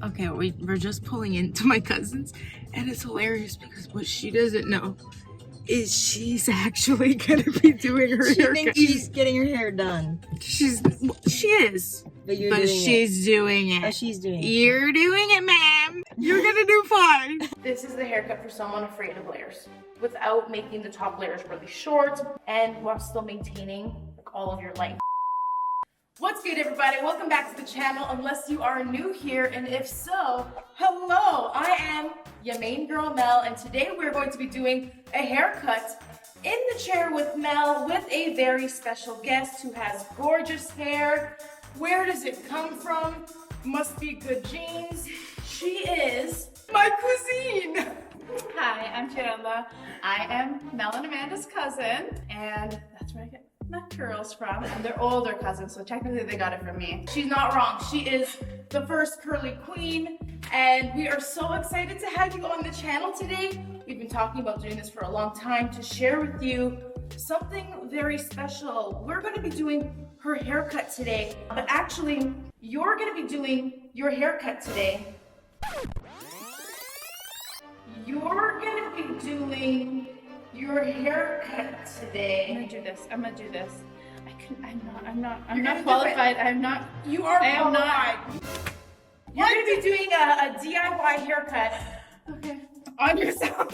Okay, we're just pulling into my cousin's, and it's hilarious because what she doesn't know is she's actually gonna be doing her She haircut. thinks she's getting her hair done. She is. But She's doing it. Oh, she's doing it. You're doing it, ma'am. You're gonna do fine. This is the haircut for someone afraid of layers, without making the top layers really short and while still maintaining like all of your length. What's good, everybody? Welcome back to the channel, unless you are new here, and if so, hello! I am your main girl, Mel, and today we're going to be doing a haircut in the chair with Mel with a very special guest who has gorgeous hair. Where does it come from? Must be good genes. She is my cousine. Hi, I'm Tiranda. I am Mel and Amanda's cousin, and that's where I get my curls from. And they're older cousins, so technically they got it from me. She's not wrong. She is the first curly queen, and we are so excited to have you on the channel today. We've been talking about doing this for a long time to share with you something very special. We're going to be doing her haircut today, but actually, you're going to be doing your haircut today. You're going to be doing your haircut today. I'm gonna do this. I'm gonna do this. I'm not You're not qualified. I'm not. You are I am qualified. You're going to be doing a DIY haircut. Okay. On yourself.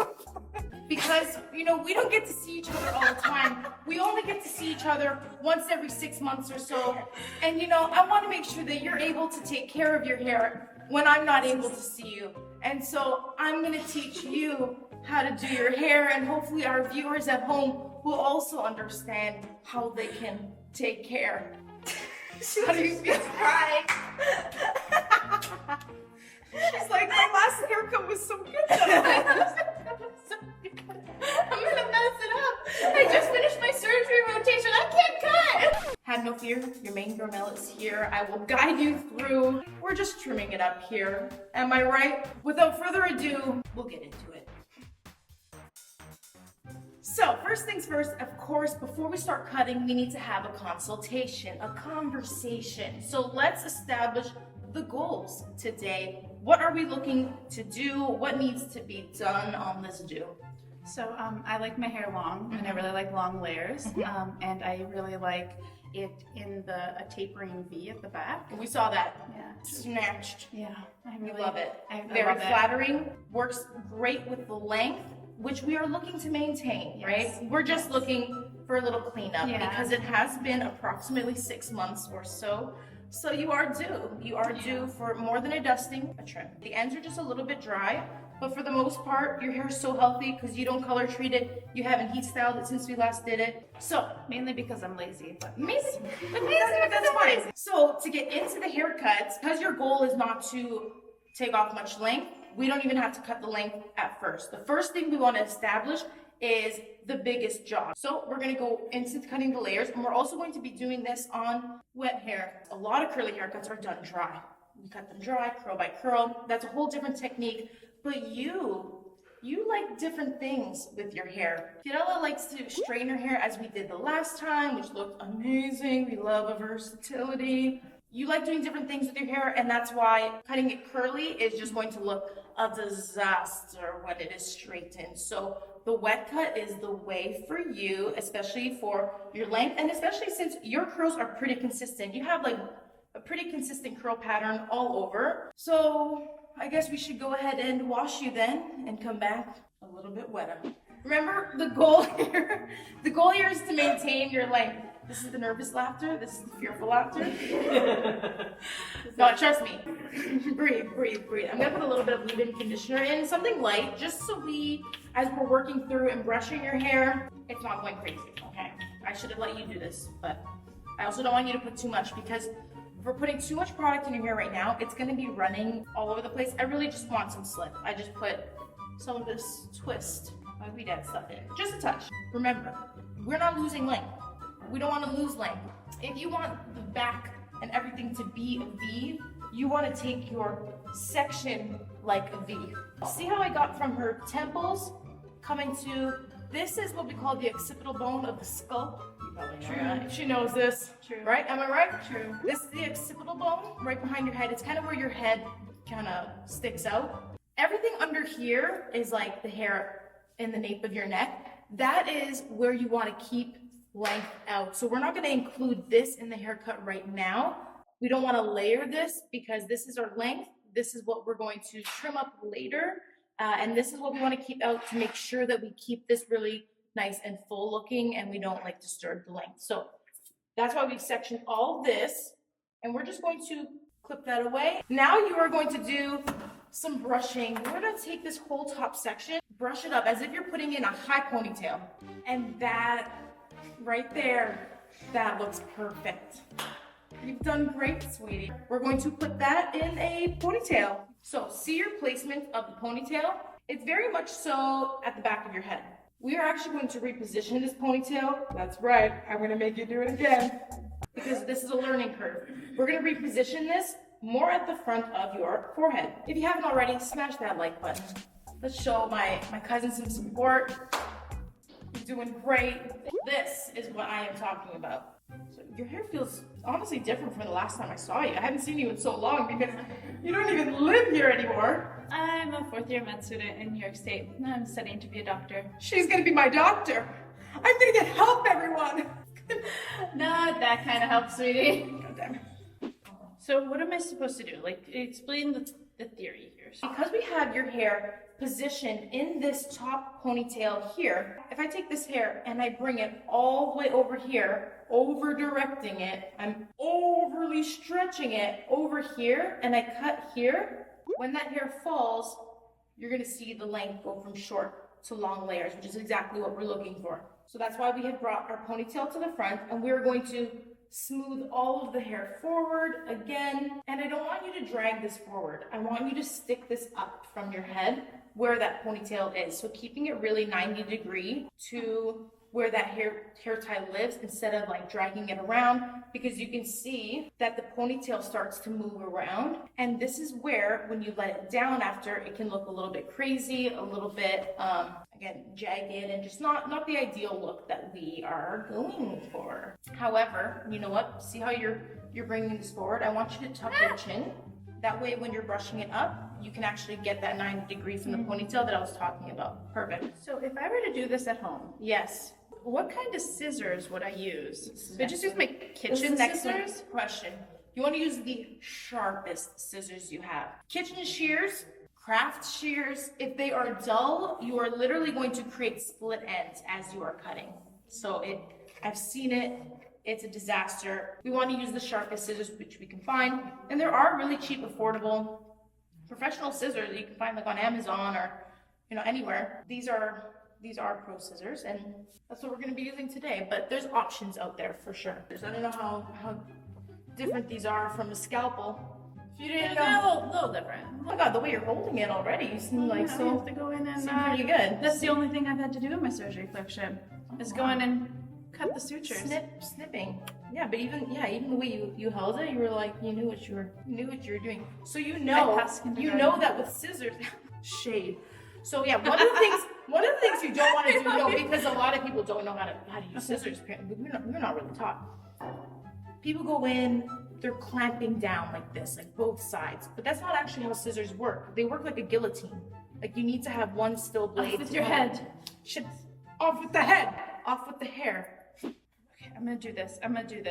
Because, you know, we don't get to see each other all the time. We only get to see each other once every 6 months or so. And, you know, I want to make sure that you're able to take care of your hair when I'm not able to see you. And so I'm going to teach you how to do your hair, and hopefully our viewers at home will also understand how they can take care. How do you feel? Right. She's like, my last haircut was so good though. I'm gonna mess it up. I just finished my surgery rotation. I can't cut. Have no fear. Your main girl Mel is here. I will guide you through. We're just trimming it up here. Am I right? Without further ado, we'll get into it. So, first things first, of course, before we start cutting, we need to have a consultation, a conversation. So let's establish the goals today. What are we looking to do? What needs to be done on this do? So I like my hair long, and I really like long layers, and I really like it in a tapering V at the back. We saw that. Yeah. Snatched. Yeah. I We really love it. I Very love it. flattering. Works great with the length, which we are looking to maintain, Yes. right? We're just looking for a little cleanup because it has been approximately 6 months or so. So you are due. You are due for more than a dusting, a trim. The ends are just a little bit dry, but for the most part, your hair is so healthy because you don't color treat it. You haven't heat styled it since we last did it. So Mainly because I'm lazy, but amazing, but that's fine. So to get into the haircuts, because your goal is not to take off much length, we don't even have to cut the length at first. The first thing we want to establish is the biggest job. So we're going to go into cutting the layers, and we're also going to be doing this on wet hair. A lot of curly haircuts are done dry. You cut them dry, curl by curl. That's a whole different technique. But you like different things with your hair. Tirella likes to straighten her hair as we did the last time, which looked amazing. We love a versatility. You like doing different things with your hair, and that's why cutting it curly is just going to look a disaster when it is straightened. So the wet cut is the way for you, especially for your length, and especially since your curls are pretty consistent. You have like a pretty consistent curl pattern all over. So I guess we should go ahead and wash you then and come back a little bit wetter. Remember the goal here? The goal here is to maintain your length. This is the nervous laughter. This is the fearful laughter. No, trust me. Breathe, breathe, breathe. I'm gonna put a little bit of leave-in conditioner in, something light, just so as we're working through and brushing your hair, it's not going crazy, okay? I should have let you do this, but I also don't want you to put too much, because if we're putting too much product in your hair right now, it's gonna be running all over the place. I really just want some slip. I just put some of this twist, my wee dad stuff in, just a touch. Remember, we're not losing length. We don't want to lose length. If you want the back and everything to be a V, you want to take your section like a V. See how I got from her temples coming to, this is what we call the occipital bone of the skull. You probably know that. She knows this. True. Right? Am I right? True. This is the occipital bone right behind your head. It's kind of where your head kind of sticks out. Everything under here is like the hair in the nape of your neck. That is where you want to keep length out. So we're not going to include this in the haircut right now. We don't want to layer this because this is our length. This is what we're going to trim up later. And this is what we want to keep out to make sure that we keep this really nice and full looking and we don't like disturb the length. So that's why we've sectioned all this, and we're just going to clip that away. Now you are going to do some brushing. We're going to take this whole top section, brush it up as if you're putting in a high ponytail. And that right there, that looks perfect. You've done great, sweetie. We're going to put that in a ponytail. So see your placement of the ponytail? It's very much so at the back of your head. We are actually going to reposition this ponytail. That's right, I'm gonna make you do it again because this is a learning curve. We're gonna reposition this more at the front of your forehead. If you haven't already, smash that like button. Let's show my cousin some support. You're doing great. This is what I am talking about. So your hair feels honestly different from the last time I saw you. I haven't seen you in so long because you don't even live here anymore. I'm a fourth-year med student in New York State. I'm studying to be a doctor. She's gonna be my doctor. I'm gonna get help, everyone. Not that kind of help, sweetie. God damn it. So what am I supposed to do? Like, explain the theory here. Because we have your hair positioned in this top ponytail here, if I take this hair and I bring it all the way over here, over directing it, I'm overly stretching it over here, and I cut here, when that hair falls, you're gonna see the length go from short to long layers, which is exactly what we're looking for. So that's why we have brought our ponytail to the front, and we're going to smooth all of the hair forward again. And I don't want you to drag this forward. I want you to stick this up from your head where that ponytail is. So keeping it really 90-degree to where that hair tie lives instead of like dragging it around, because you can see that the ponytail starts to move around. And this is where, when you let it down after, it can look a little bit crazy, a little bit, again, jagged, and just not the ideal look that we are going for. However, you know what? See how you're bringing this forward? I want you to tuck your chin. That way, when you're brushing it up, you can actually get that 90-degree from the ponytail that I was talking about. Perfect. So if I were to do this at home, Yes. what kind of scissors would I use? This is Would I just use my kitchen scissors? Question. You want to use the sharpest scissors you have. Kitchen shears, craft shears, if they are dull, you are literally going to create split ends as you are cutting. So I've seen it. It's a disaster. We want to use the sharpest scissors which we can find. And there are really cheap, affordable, professional scissors that you can find like on Amazon or anywhere. These are pro scissors, and that's what we're going to be using today. But there's options out there for sure. I don't know how different these are from a scalpel. If you didn't know, A little different. oh my God, the way you're holding it already, you seem like I so have to go in and pretty good. That's the only thing I've had to do in my surgery collection is go in and cut the sutures. Snipping. Yeah, but even the way you held it, you were like you knew what you were doing. So you know that with scissors, shade. So yeah, one of the things you don't want to do, because a lot of people don't know how to use scissors. We're not really taught. People go in, they're clamping down like this, like both sides. But that's not actually how scissors work. They work like a guillotine. Like you need to have one still blade. Off with your head. Off with the head. Off with the hair. Okay, I'm gonna do this. I'm not gonna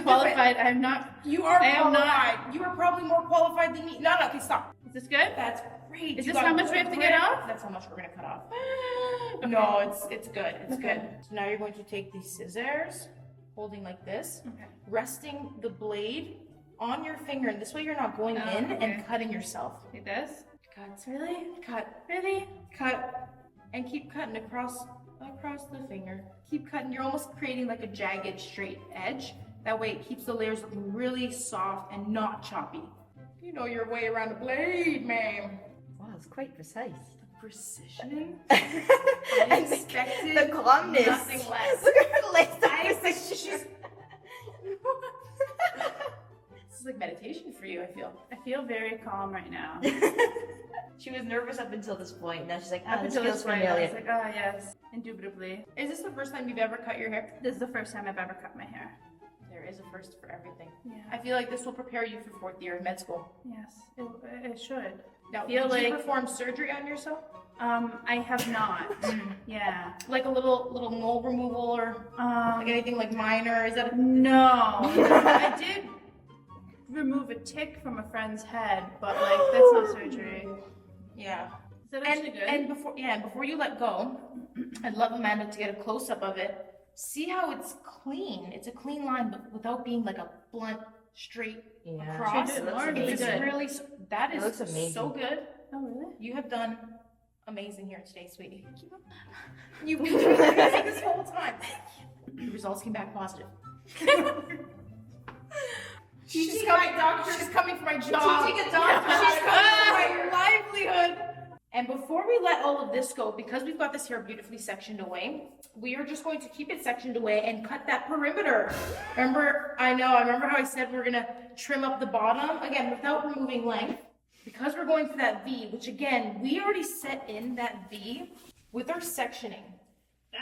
qualified. I'm not. You are qualified. Not. You are probably more qualified than me. No, okay, stop. Is this good? That's great. Is this how much we have to get off? That's how much we're gonna cut off. Okay. No, it's good. It's good. So now you're going to take these scissors, holding like this, resting the blade on your finger, and this way you're not going in and cutting yourself. Like this? Cut. Really? Cut. Really? Cut. And keep cutting across the finger. Keep cutting. You're almost creating like a jagged, straight edge. That way it keeps the layers looking really soft and not choppy. You know your way around a blade, ma'am. Wow, it's quite precise. Precision. I expected the calmness. Nothing less. Look at her legs. This is like meditation for you, I feel. I feel very calm right now. She was nervous up until this point. Now she's like, Up this until feels this point, I was familiar. like, oh yes, indubitably. Is this the first time you've ever cut your hair? This is the first time I've ever cut my hair. there is a first for everything. Yeah. I feel like this will prepare you for 4th year of med school. Yes, it should. Now, Feel did you like- perform surgery on yourself? I have not. Yeah. Like a little mole removal or like anything like minor? Is that No. I did remove a tick from a friend's head, but like that's not surgery. Yeah. Is that actually good? And before you let go, I'd love Amanda to get a close up of it. See how it's clean. It's a clean line, but without being like a blunt, straight across. Should I do it looks more? It's amazing. really that It is looks amazing. so good. Oh really? You have done amazing here today, sweetie. You've been doing amazing this whole time. The results came back positive. She's coming for my job. Teaching a doctor. She's coming for my livelihood. And before we let all of this go, because we've got this hair beautifully sectioned away, we are just going to keep it sectioned away and cut that perimeter. I remember how I said we're gonna trim up the bottom, again, without removing length. Because we're going for that V, which again, we already set in that V with our sectioning.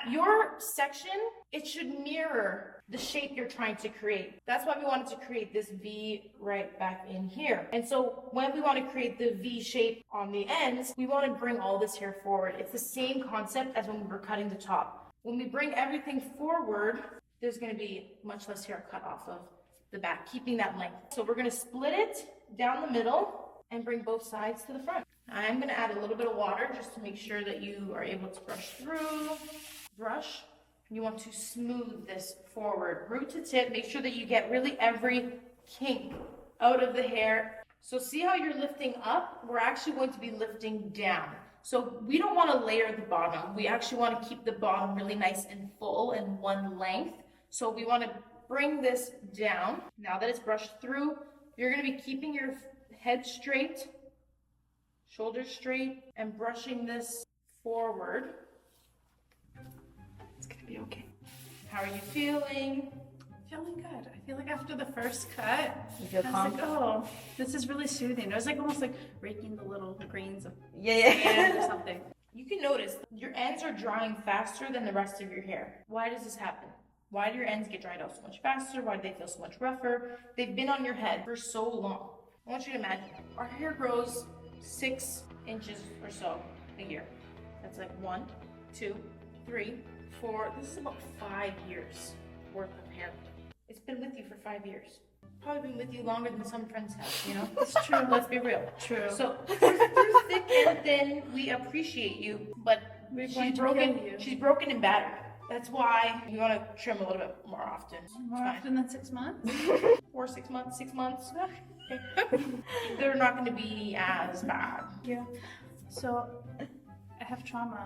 Your section, it should mirror the shape you're trying to create. That's why we wanted to create this V right back in here. And so when we want to create the V shape on the ends, we want to bring all this hair forward. It's the same concept as when we were cutting the top. When we bring everything forward, there's going to be much less hair cut off of the back, keeping that length. So we're going to split it down the middle and bring both sides to the front. I'm going to add a little bit of water just to make sure that you are able to brush through. Brush. You want to smooth this forward, root to tip. Make sure that you get really every kink out of the hair. So see how you're lifting up? We're actually going to be lifting down. So we don't want to layer the bottom. We actually want to keep the bottom really nice and full in one length. So we want to bring this down. Now that it's brushed through, you're going to be keeping your head straight, shoulders straight, and brushing this forward. It's gonna be okay. How are you feeling? Feeling good. I feel like after the first cut, You feel I was like, oh, this is really soothing. It was like almost like raking the little grains of sand or something. You can notice your ends are drying faster than the rest of your hair. Why does this happen? Why do your ends get dried out so much faster? Why do they feel so much rougher? They've been on your head for so long. I want you to imagine, our hair grows 6 inches or so a year. That's like 1, 2, 3, 4. This is about 5 years worth of hair. It's been with you for 5 years. Probably been with you longer than some friends have, you know? It's true. Let's be real. True. So through thick and thin, we appreciate you, but We're going she's to broken. kill you. She's broken and battered. That's why you want to trim a little bit more often. More often than 6 months? Or 6 months. 6 months. Okay. They're not going to be as bad. Yeah. So, I have trauma.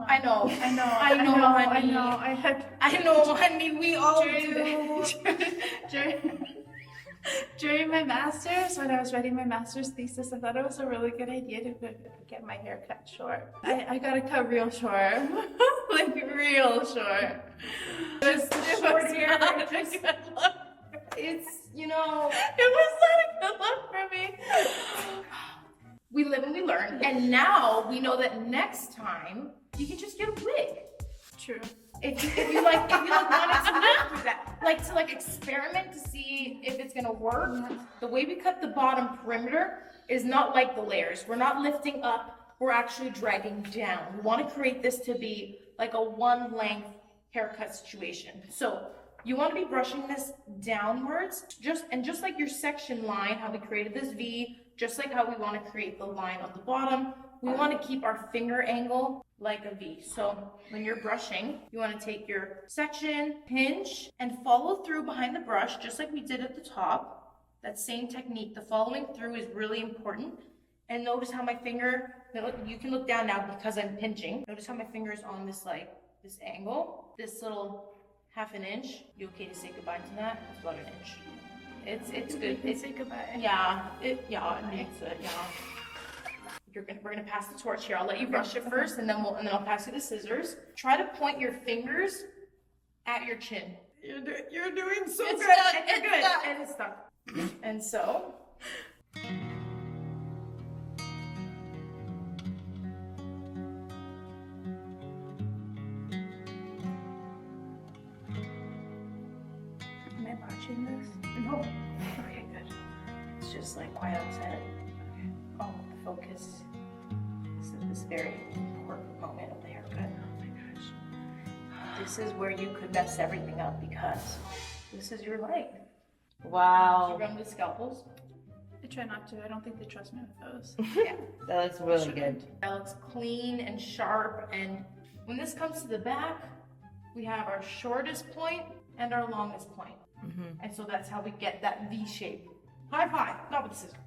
I know. I know, honey. I know, honey. We all do. During my master's, when I was writing my master's thesis, I thought it was a really good idea to get my hair cut short. I got it cut real short. Like real short. Just short hair. not a good look. It's, you know. It was not a good look for me. We live and we learn. And now we know that next time you can just get a wig. True. If you wanted to live through that, to experiment to see if it's gonna work. The way we cut the bottom perimeter is not like the layers. We're not lifting up, we're actually dragging down. We want to create this to be like a one length haircut situation. So you want to be brushing this downwards, just like your section line, how we created this V, just like how we want to create the line on the bottom. We want to keep our finger angle like a V. So when you're brushing, you want to take your section, pinch, and follow through behind the brush, just like we did at the top. That same technique, the following through is really important. And notice how my finger, you can look down now because I'm pinching. Notice how my finger is on this angle, this little half an inch. You okay to say goodbye to that? It's about an inch. It's good. It's say goodbye. Yeah, it needs it. Yeah. We're gonna pass the torch here. I'll let you brush it first, and then I'll pass you the scissors. Try to point your fingers at your chin. You're doing so It's good. stuck, And you're it's good. stuck. And it's stuck. And so. My botch quiet on set. Oh, the focus. This is this very important moment of the haircut. Oh my gosh. This is where you could mess everything up because this is your life. Wow. You run with scalpels? I try not to. I don't think they trust me with those. Yeah. That looks really good. That looks clean and sharp. And when this comes to the back, we have our shortest point and our longest point. And so that's how we get that V shape. High five, not with the scissors.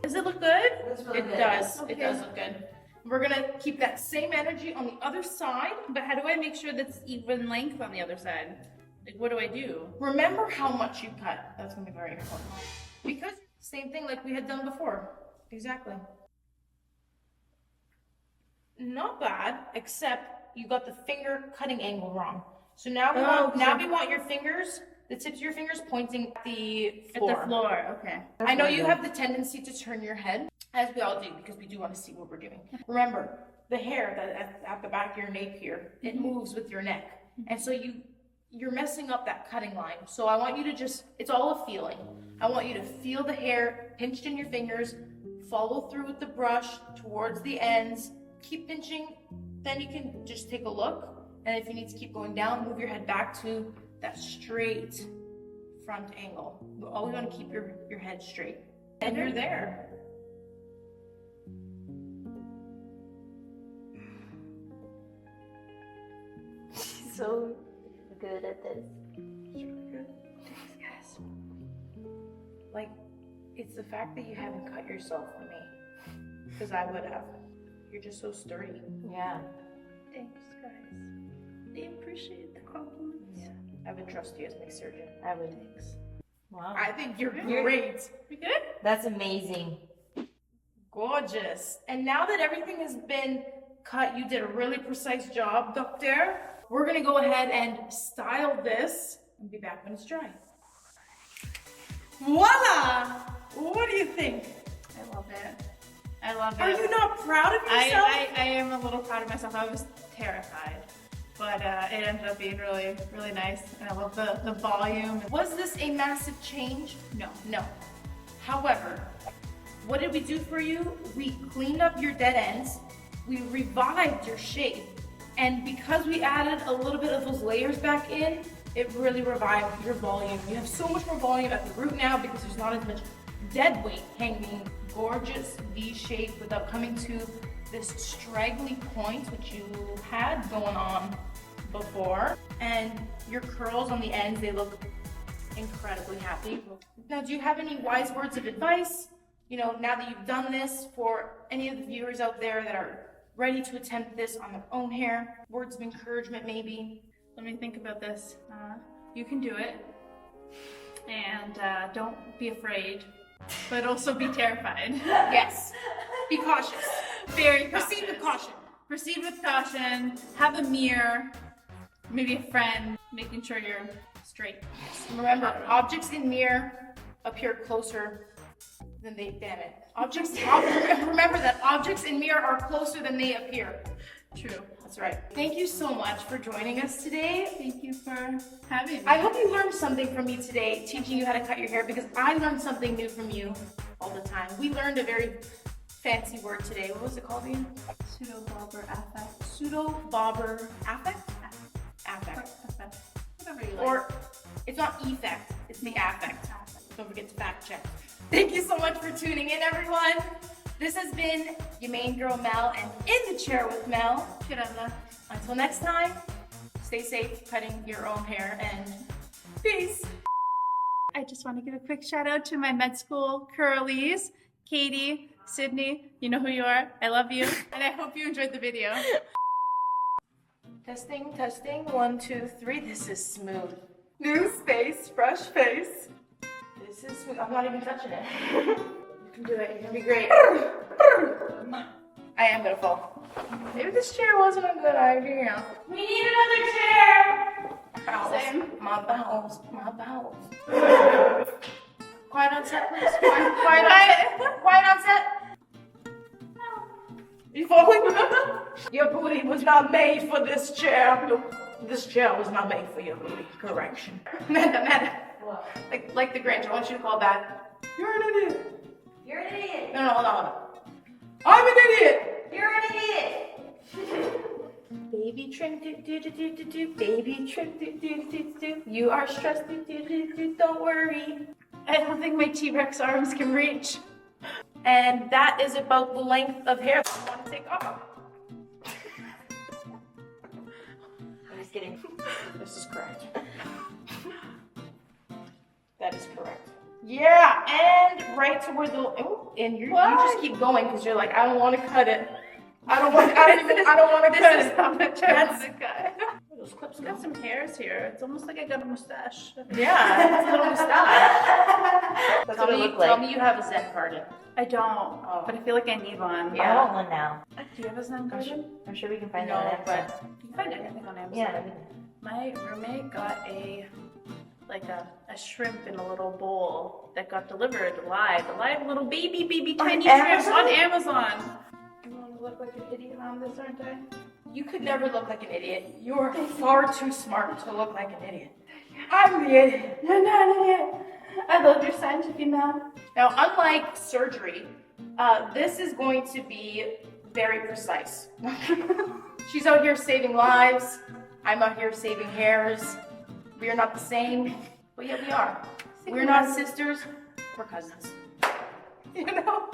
Does it look good? It does. Okay. It does look good. We're gonna keep that same energy on the other side. But how do I make sure that's even length on the other side? Like, what do I do? Remember how much you cut. That's gonna be very important. Because same thing like we had done before. Exactly. Not bad, except you got the finger cutting angle wrong. So now we want your fingers, the tips of your fingers pointing at the floor. At the floor, okay. I know you have the tendency to turn your head, as we all do, because we do want to see what we're doing. Remember, the hair that at the back of your nape here, it moves with your neck. And so you're messing up that cutting line. So I want you to just, it's all a feeling. I want you to feel the hair pinched in your fingers, follow through with the brush towards the ends, keep pinching, then you can just take a look. And if you need to keep going down, move your head back to that straight front angle. You always want to keep your head straight. And you're there. She's so good at this. Yes. Like, it's the fact that you haven't cut yourself for me. Because I would have. You're just so sturdy. Yeah. Thanks, guys. They appreciate the compliments. Yeah. I would trust you as my surgeon. I would. Wow. I think you're great. We good? That's amazing. Gorgeous. And now that everything has been cut, you did a really precise job, doctor. We're gonna go ahead and style this and be back when it's dry. Voila! What do you think? I love it. I love it. Are you not proud of yourself? I am a little proud of myself. I was terrified, but it ended up being really, really nice. And I love the volume. Was this a massive change? No. No. However, what did we do for you? We cleaned up your dead ends. We revived your shape. And because we added a little bit of those layers back in, it really revived your volume. You have so much more volume at the root now because there's not as much dead weight hanging. Gorgeous V shape without coming to this straggly point which you had going on before. And your curls on the ends, they look incredibly happy. Now, do you have any wise words of advice? You know, now that you've done this, for any of the viewers out there that are ready to attempt this on their own hair, words of encouragement maybe? Let me think about this. You can do it. And don't be afraid, but also be terrified. Yes. Be cautious. Very Proceed with caution. Proceed with caution. Have a mirror, maybe a friend, making sure you're straight. Remember, objects in mirror appear closer than they, damn it. Remember that objects in mirror are closer than they appear. True. That's right. Thank you so much for joining us today. Thank you for having me. I hope you learned something from me today, teaching you how to cut your hair, because I learned something new from you all the time. We learned a very fancy word today. What was it called again? Pseudo-bobber affect. Pseudo-bobber affect? Affect. Whatever you like. Or, it's not effect, it's the affect. Don't forget to fact check. Thank you so much for tuning in, everyone. This has been your main girl, Mel, and In the Chair with Mel. Until next time, stay safe cutting your own hair, and peace. I just want to give a quick shout out to my med school curlies, Katie, Sydney. You know who you are. I love you, and I hope you enjoyed the video. Testing, testing, 1, 2, 3. This is smooth. New space, fresh face. This is smooth. I'm not even touching it. You can do it. You're gonna be great. I am gonna fall. Maybe this chair wasn't a good idea. We need another chair. Bowels. Same. My bowels. My bowels. Quiet on set, please. Quiet on set. Quiet on set. You falling? Your booty was not made for this chair. This chair was not made for your booty. Correction. Amanda. What? Like the Grinch. I want you to call back. You're an idiot. You're an idiot. No, hold on. I'm an idiot. You're an idiot. Baby trim, do do do do do do. Baby trim, do do do do. You are stressed, do do do do. Don't worry. I don't think my T-Rex arms can reach. And that is about the length of hair that I want to take off. I'm just kidding. This is correct. That is correct. Yeah, and right to where the and you just keep going because you're like, I don't want to cut it. I don't want to cut it. This is how much I want to cut. Those clips I've got some hairs here. It's almost like I got a mustache. Yeah, it's a little mustache. That's Tell what it me, looked like. tell me you have a Zen garden. I don't, but I feel like I need one. I want one now. Do you have a Zen garden? I'm sure we can find No, that on Amazon. but You can find anything on Amazon. Yeah. My roommate got a shrimp in a little bowl that got delivered live little baby tiny shrimps on Amazon. You want to look like an idiot on this, aren't I? you could never look like an idiot. You're far too smart to look like an idiot. I'm the idiot. You're not an idiot. I love your scientific mouth. Now, unlike surgery, this is going to be very precise. She's out here saving lives. I'm out here saving hairs. We are not the same, but yet we are. We're not sisters, we're cousins. You know?